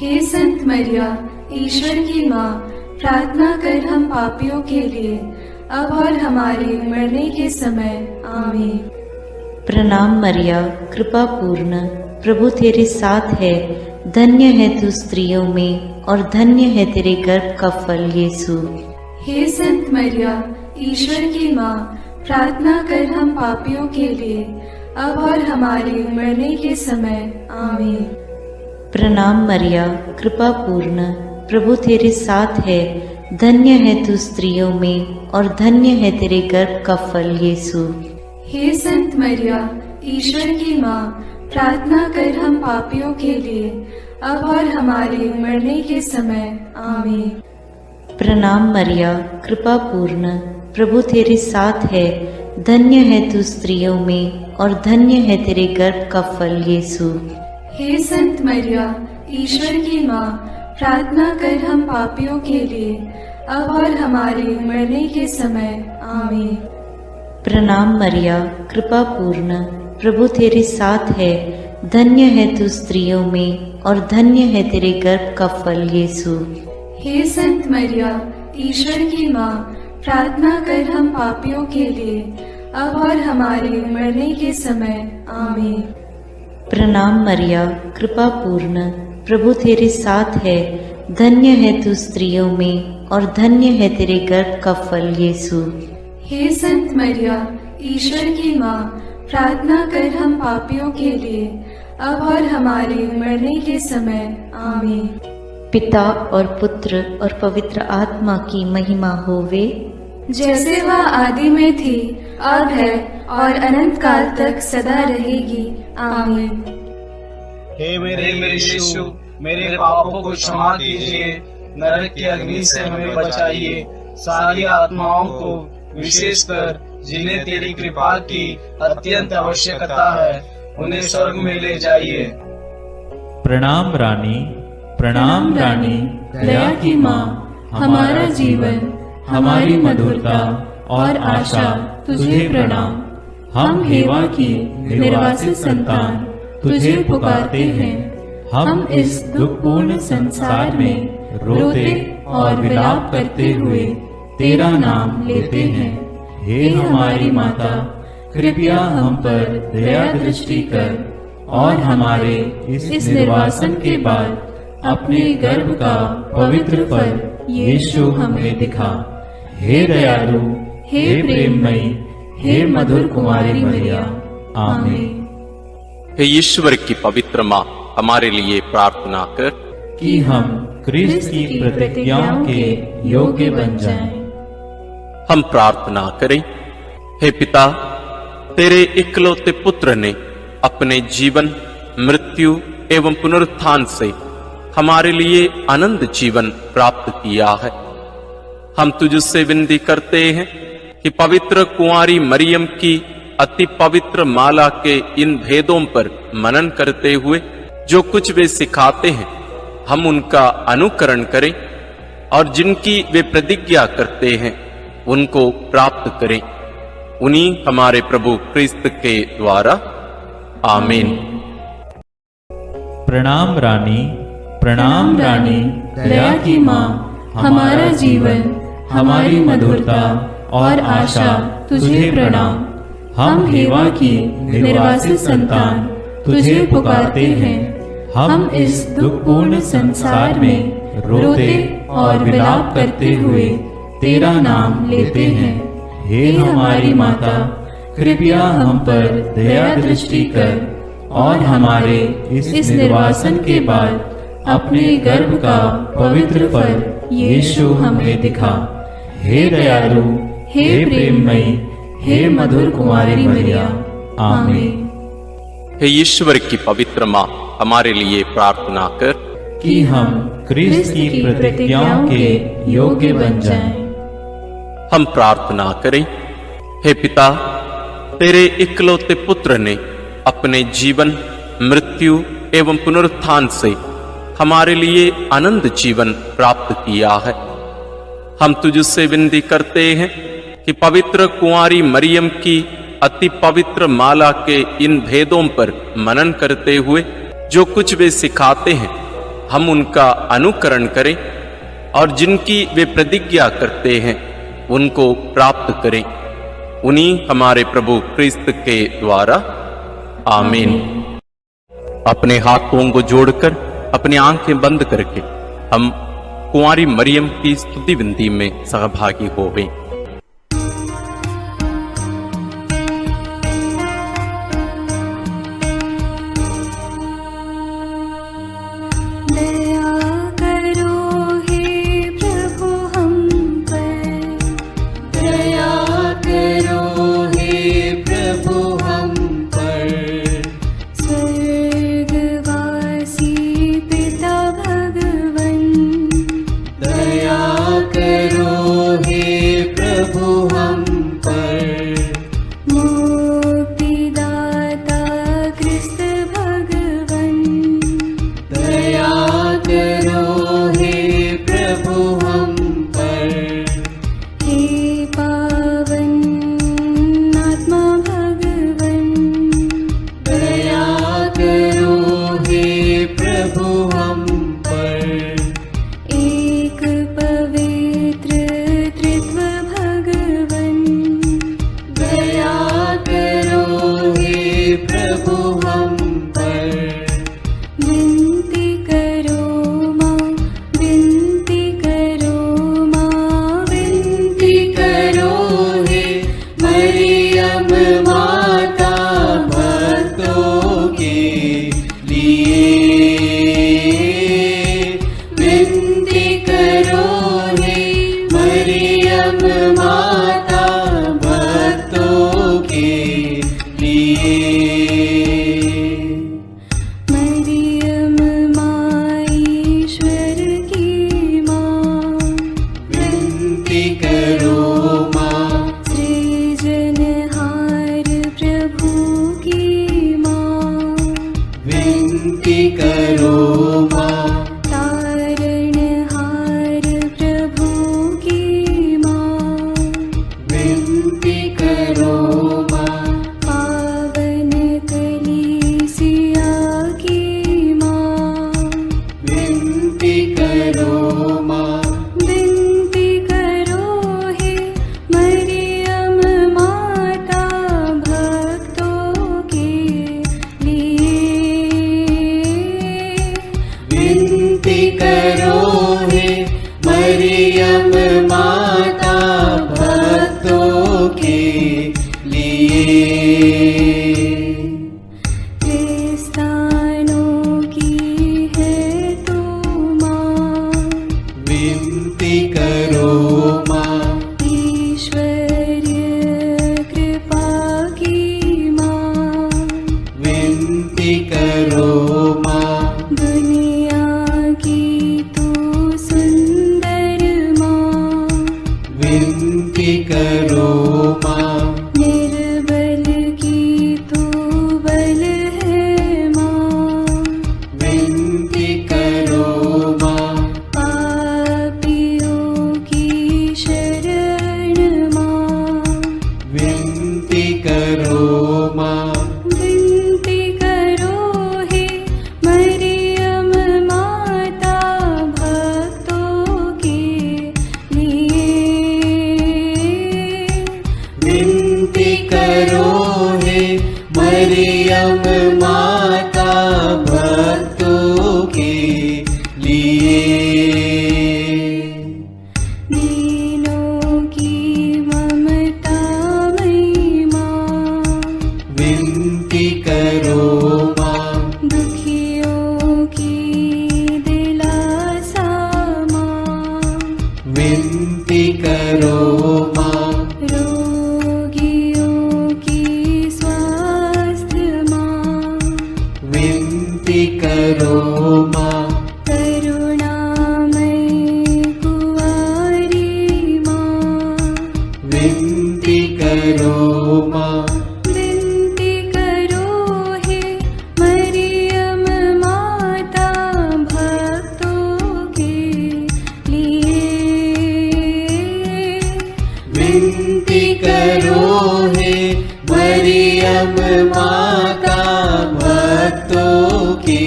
D: हे संत मरिया, ईश्वर की माँ, प्रार्थना कर हम पापियों के लिए, अब और हमारे मरने के समय। आमीन।
J: प्रणाम मरिया, कृपा पूर्ण, प्रभु तेरे साथ है, धन्य है तू स्त्रियों में और धन्य है तेरे गर्भ का फल यीशु।
D: हे संत मरिया, ईश्वर की माँ, प्रार्थना कर हम पापियों के लिए, अब और हमारे मरने के समय। आमीन।
J: प्रणाम मरिया, कृपा पूर्ण, प्रभु तेरे साथ है, धन्य है तू स्त्रियों में और धन्य है तेरे गर्भ का फल यीशु।
D: हे संत मरिया, ईश्वर की माँ, प्रार्थना कर हम पापियों के लिए, अब और हमारे मरने के समय। आमीन।
J: प्रणाम मरिया, कृपा पूर्ण, प्रभु तेरे साथ है, धन्य है तू स्त्रियों में और धन्य है तेरे गर्भ का फल यीशु।
D: हे संत मरिया, ईश्वर की माँ, प्रार्थना कर हम पापियों के लिए, अब और हमारे मरने के समय। आमीन।
J: प्रणाम मरिया, कृपा पूर्ण, प्रभु तेरे साथ है, धन्य है तू स्त्रियों में और धन्य है तेरे गर्भ का फल यीशु।
D: हे संत मरिया, ईश्वर की माँ, प्रार्थना कर हम पापियों के लिए, अब और हमारे मरने के समय। आमीन।
J: प्रणाम मरिया, कृपा पूर्ण, प्रभु तेरे साथ है, धन्य है तू स्त्रियों में और धन्य है तेरे गर्भ का फल यीशु।
D: हे संत मरिया, ईश्वर की माँ, प्रार्थना कर हम पापियों के लिए, अब और हमारे मरने के समय। आमीन।
J: पिता और पुत्र और पवित्र आत्मा की महिमा होवे,
D: जैसे वह आदि में थी, अब है और अनंत काल तक सदा रहेगी। आमीन।
G: हे मेरे यीशु, मेरे पापों को क्षमा कीजिए, नरक की अग्नि से हमें बचाइए, सारी आत्माओं को, विशेषकर जिन्हें तेरी कृपा की अत्यंत आवश्यकता है, उन्हें स्वर्ग में ले जाइए।
C: प्रणाम रानी, प्रणाम रानी,
D: दया की माँ, हमारा जीवन, हमारी मधुरता और आशा तुझे प्रणाम। हम हेवा की निर्वासित संतान तुझे पुकारते हैं। हम इस दुखपूर्ण संसार में रोते और विलाप करते हुए तेरा नाम लेते हैं।
C: हे हमारी माता,
D: कृपया हम पर दया दृष्टि कर और हमारे इस निर्वासन के बाद अपने गर्भ का पवित्र फल यीशु हमें दिखा।
C: हे दयालु,
D: हे प्रेममयी, हे मधुर कुमारी मरिया। आमीन।
A: हे ईश्वर की पवित्र माँ, हमारे लिए प्रार्थना कर
C: कि हम क्रिस्त की प्रतिज्ञाओं के योग्य बन जाएं।
A: हम प्रार्थना करें। हे पिता, तेरे इकलौते पुत्र ने अपने जीवन, मृत्यु एवं पुनरुत्थान से हमारे लिए अनंत जीवन प्राप्त किया है। हम तुझसे विनती करते हैं कि पवित्र कुंवारी मरियम की अति पवित्र माला के इन भेदों पर मनन करते हुए जो कुछ वे सिखाते हैं, हम उनका अनुकरण करें और जिनकी वे प्रतिज्ञा करते हैं उनको प्राप्त करें। उन्हीं हमारे प्रभु क्रिस्त के द्वारा। आमीन।
C: प्रणाम रानी, प्रणाम रानी,
D: दया की माँ, हमारा जीवन, हमारी मधुरता और आशा तुझे प्रणाम। हम हेवा की निर्वासित संतान तुझे पुकारते हैं। हम इस दुखपूर्ण संसार में रोते और विलाप करते हुए तेरा नाम लेते हैं। हे हमारी माता, कृपया हम पर दया दृष्टि कर और हमारे इस निर्वासन के बाद अपने गर्भ का पवित्र फल यीशु हमें दिखा। हे दयालु, हे प्रेममयी, हे मधुर कुमारी मरिया, आमीन।
A: हे ईश्वर की पवित्र माँ, हमारे लिए प्रार्थना कर
C: कि हम क्रिस्त की प्रतिज्ञाओं के योग्य बन जाएं।
A: हम प्रार्थना करें। हे पिता, तेरे इकलौते पुत्र ने अपने जीवन, मृत्यु एवं पुनरुत्थान से हमारे लिए अनंत जीवन प्राप्त किया है। हम तुझसे विनती करते हैं कि पवित्र कुंवारी मरियम की अति पवित्र माला के इन भेदों पर मनन करते हुए जो कुछ वे सिखाते हैं, हम उनका अनुकरण करें और जिनकी वे प्रतिज्ञा करते हैं उनको प्राप्त करें। उन्हीं हमारे प्रभु क्रिस्त के द्वारा, आमीन। अपने हाथों को जोड़कर अपनी आंखें बंद करके हम कुंवारी मरियम की स्तुति विनती में सहभागी हो गए।
K: मरियम माता भक्तों के लिए।
D: दीनों की ममता मई माँ,
K: विनती करो माँ।
D: दुखियों की दिलासा माँ,
K: विनती करो माँ।
D: रोगियों की स्वास्थ्य माँ,
K: विनती करो माँ।
D: करुणामयी कुंवारी माँ,
K: विनती करो माँ।
D: विनती करो हे मरियम माता भक्तों के लिए।
K: विनती करो हे मरियम माता भक्तों के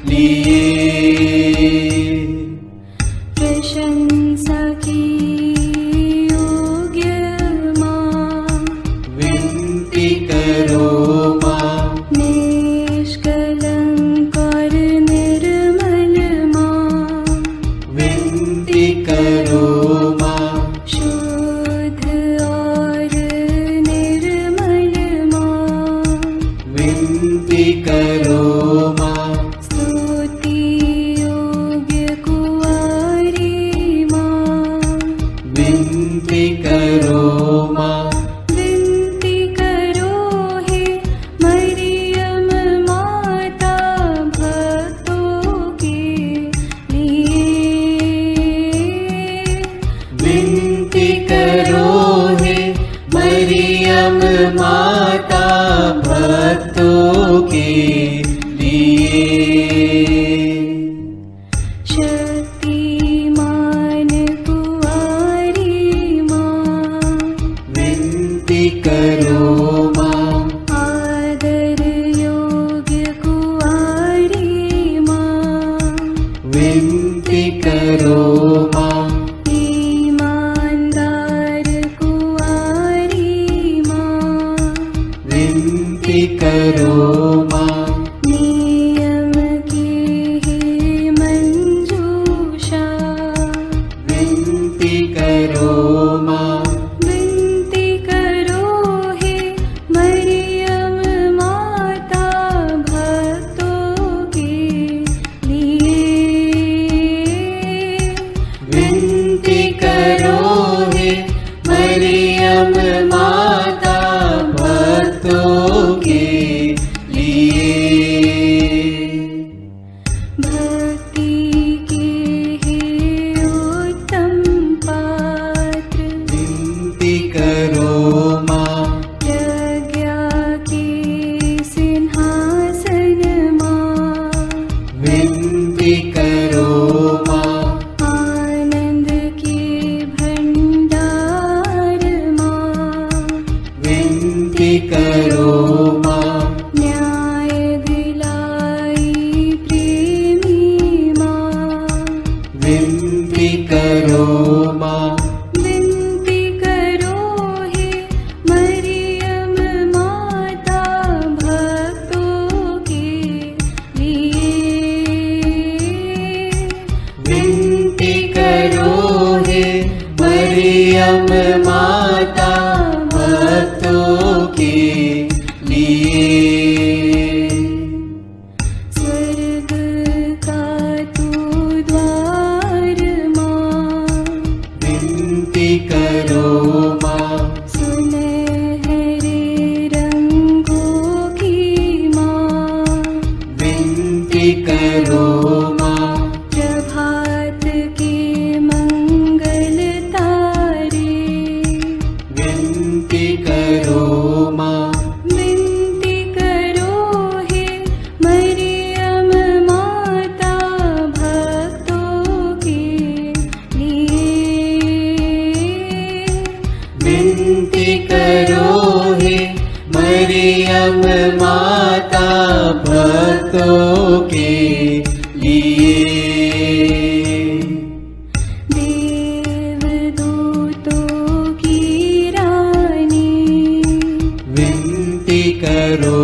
K: लिए।
D: प्रशंसा की योग्य माँ,
K: विनती करो माँ।
D: निष्कलंक और निर्मल माँ,
K: विनती करो माँ।
D: शुद्ध और निर्मल माँ,
K: विनती करो माँ।
D: स्तुति योग्य कुंवारी माँ,
K: विनती करो माँ।
D: विनती करो हे मरियम माता भक्तों के लिए।
K: विनती करो हे मरियम माता भक्तों के लिए।
D: शक्तिमान कुंवारी माँ,
K: विनती करो माँ।
D: आदर योग्य कुंवारी माँ,
K: विनती करो माँ।
D: ईमानदार कुंवारी माँ,
K: विनती करो माँ।
D: नियम की है मंजूषा,
K: विनती करो माँ।
D: विनती करो हे मरियम माता भक्तों के लिए।
K: विनती करो हे मरियम माता भक्तों के लिए।
D: भक्ति के हे उत्तम पात्र,
K: विनती करो माँ।
D: प्रज्ञा के सिंहासन माँ,
K: विनती करो माँ।
D: आनंद के भंडार माँ,
K: विनती करो माँ।
D: न्याय दिलाई प्रेमी माँ,
K: विनती करो माँ।
D: विनती करो हे मरियम माता भक्तों के लिए।
K: विनती करो हे मरियम माता भक्तों के लिए।
D: स्वर्ग का तू द्वार माँ,
K: विनती करो माँ।
D: सुनहरे रंगों की माँ,
K: विनती करो माँ।
D: प्रभात के मंगल तारे,
K: विनती करो माँ।
D: विनती करो हे मरियम माता भक्तों के लिए।
K: विनती करो हे मरियम माता भक्तों के लिए।
D: देवदूतों की रानी,
K: विनती करो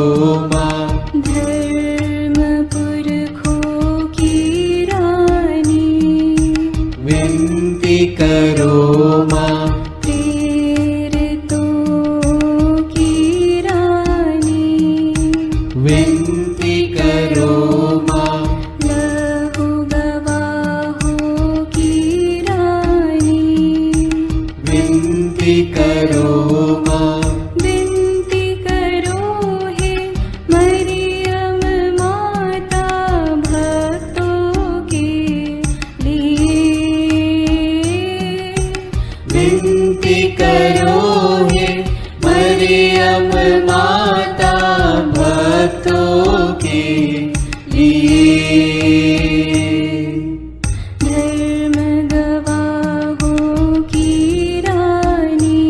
K: माँ। विनती करो माँ।
D: लहू गवाहों की रानी,
K: विनती करो माँ।
D: विनती करो हे मरियम माता भक्तों के लिए।
K: विनती करो हे मरियम माता भक्तों के लिए।
D: धर्म गवाहों की रानी,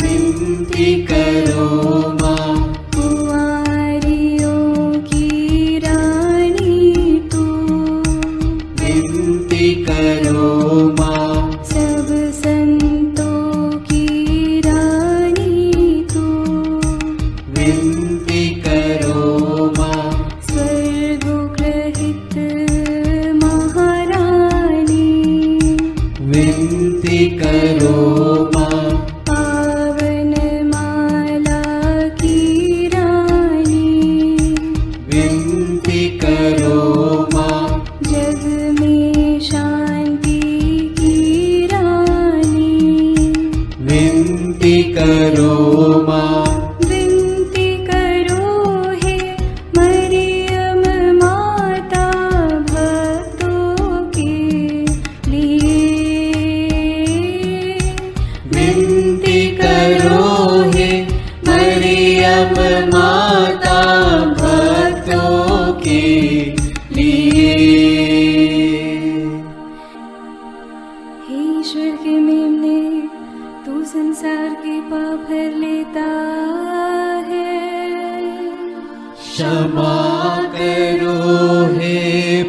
K: विनती करो माँ।
D: कुंवारियों की रानी तू,
K: विनती करो माँ।
D: सब संतों की रानी तू,
K: विनती करो माँ।
D: स्वर्गोग्रहित महारानी,
K: विनती करो माँ।
D: पावन माला की रानी,
K: विनती करो माँ।
D: जग में शांति की रानी,
K: विनती करो माँ।
D: विनती करो हे मरियम माता भक्तों के लिए।
K: विनती करो हे मरियम माता भक्तों के लिए।
D: हे ईश्वर के मेमने, तू संसार के पाप हर लेता है।
K: क्षमा करो हे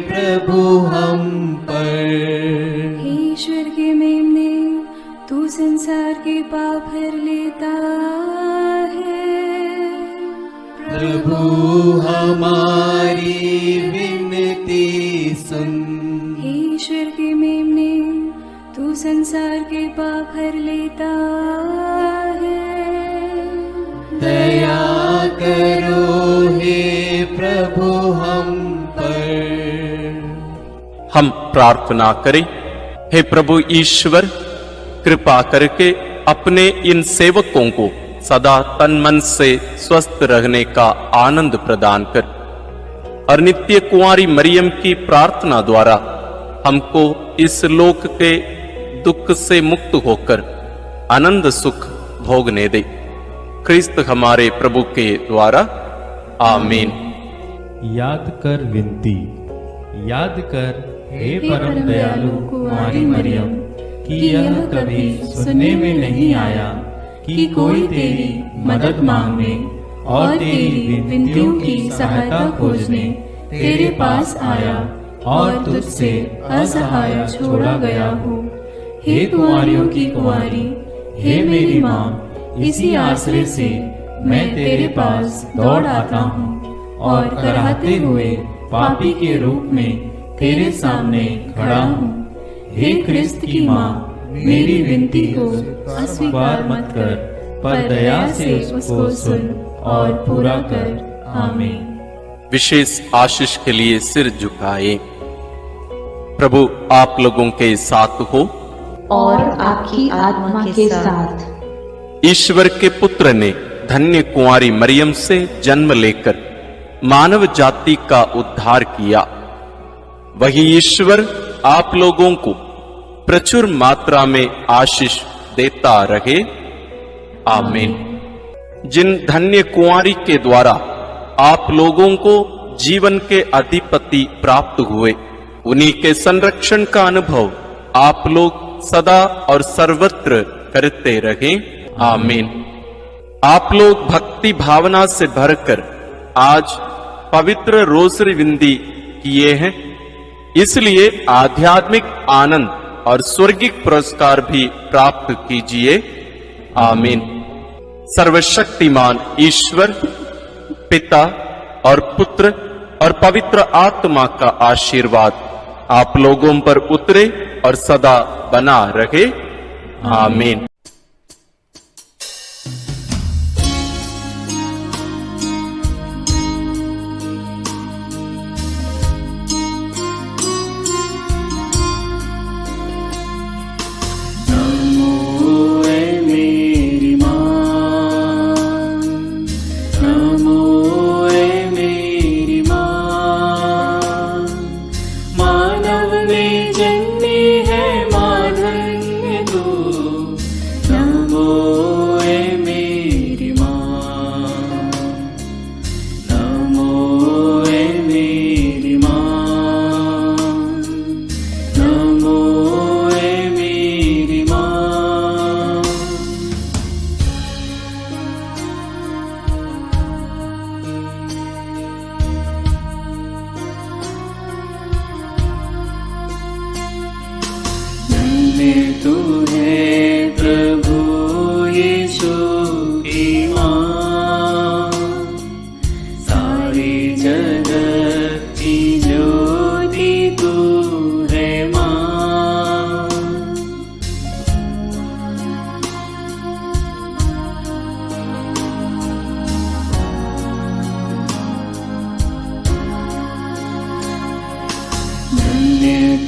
K: प्रभु हम पर।
D: हे ईश्वर के मेमने, तू संसार के पाप हर लेता है।
K: प्रभु हमारी विनती सुन।
D: हे ईश्वर के मेमने, तू संसार के पाप हर लेता है।
K: दया करो हे प्रभु हम पर।
A: हम प्रार्थना करें। हे प्रभु ईश्वर, कृपा करके अपने इन सेवकों को सदा तन मन से स्वस्थ रहने का आनंद प्रदान कर और नित्य कुंवारी मरियम की प्रार्थना द्वारा हमको इस लोक के दुख से मुक्त होकर आनंद सुख भोगने दे। क्रिस्त हमारे प्रभु के द्वारा आमीन।
C: याद कर विनती, याद कर हे परम दयालु कुंवारी मरियम, कि यह कभी सुनने में नहीं आया कि कोई तेरी मदद मांगने और तेरी विनतियों की सहायता खोजने तेरे पास आया और तुझसे असहाय छोड़ा गया हो। हे कुंवारियों की कुंवारी, हे मेरी माँ, इसी आश्रय से मैं तेरे पास दौड़ आता हूँ और कराहते हुए पापी के रूप में तेरे सामने खड़ा हूँ। हे क्रिस्त की माँ, मेरी विनती को अस्वीकार मत कर, पर दया से उसको सुन और पूरा कर। आमीन।
A: विशेष आशीष के लिए सिर झुकाए। प्रभु आप लोगों के साथ हो
J: और आपकी आत्मा के साथ।
A: ईश्वर के पुत्र ने धन्य कुंवारी मरियम से जन्म लेकर मानव जाति का उद्धार किया। वही ईश्वर आप लोगों को प्रचुर मात्रा में आशीष देता रहे। आमीन। जिन धन्य कुंवारी के द्वारा आप लोगों को जीवन के अधिपति प्राप्त हुए, उन्हीं के संरक्षण का अनुभव आप लोग सदा और सर्वत्र करते रहे। आमीन। आप लोग भक्ति भावना से भरकर आज पवित्र रोसरी विंदी किए हैं, इसलिए आध्यात्मिक आनंद और स्वर्गिक पुरस्कार भी प्राप्त कीजिए। आमीन। सर्वशक्तिमान ईश्वर पिता और पुत्र और पवित्र आत्मा का आशीर्वाद आप लोगों पर उतरे और सदा बना रहे। आमीन।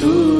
K: तू